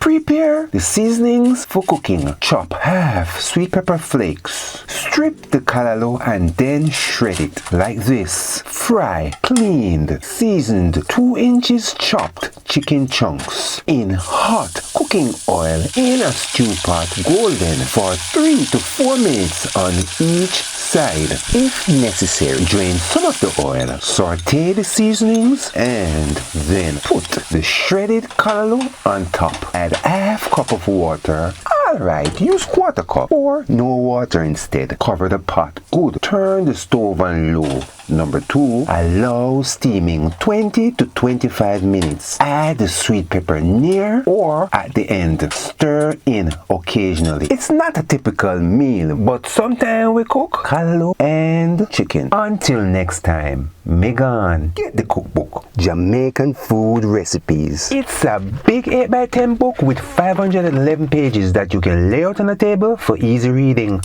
Prepare the seasonings for cooking. Chop half sweet pepper flakes. Strip the callaloo and then shred it like this. Fry cleaned, seasoned 2 inches chopped chicken chunks in hot cooking oil in a stew pot, golden, for 3 to 4 minutes on each side. If necessary, drain some of the oil, saute the seasonings, and then put the shredded callaloo on top. Add half cup of water. Alright, use quarter cup or no water instead. Cover the pot good. Turn the stove on low. Number 2, allow steaming 20 to 25 minutes. Add the sweet pepper near or at the end. Stir in occasionally. It's not a typical meal, but sometimes we cook callaloo and chicken. Until next time, Megan, get the cookbook, Jamaican Food Recipes. It's a big 8x10 book with 511 pages that you can lay out on a table for easy reading.